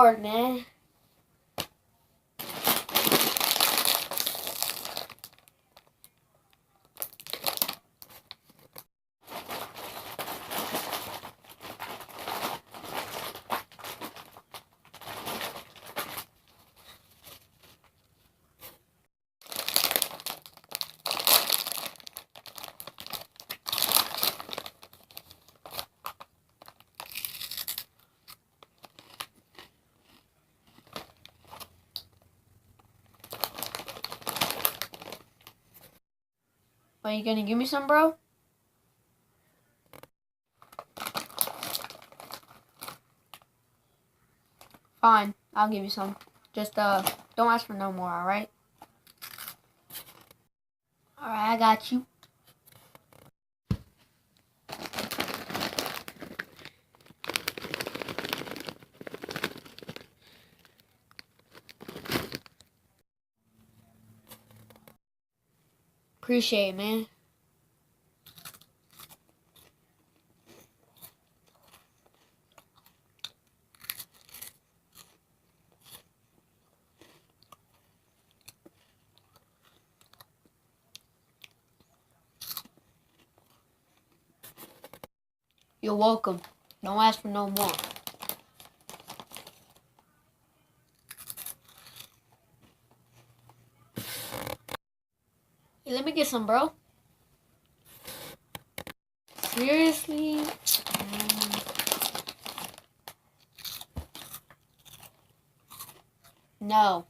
bored, man. Are you gonna give me some, bro? Fine, I'll give you some. Just, don't ask for no more, alright? Alright, I got you. Appreciate it, man. You're welcome. Don't ask for no more. Hey, let me get some, bro. Seriously? No.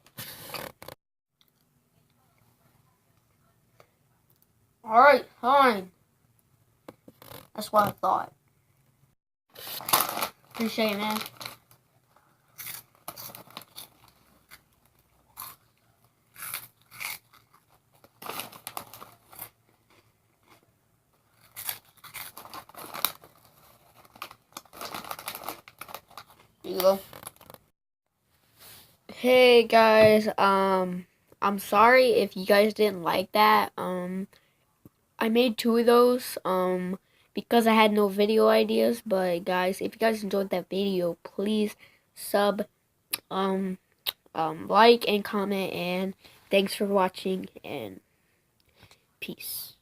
Alright, fine. That's what I thought. Appreciate it, man. Here you go. Hey guys, I'm sorry if you guys didn't like that. I made 2 of those, because I had no video ideas, but guys, if you guys enjoyed that video, please sub, like and comment, and thanks for watching, and peace.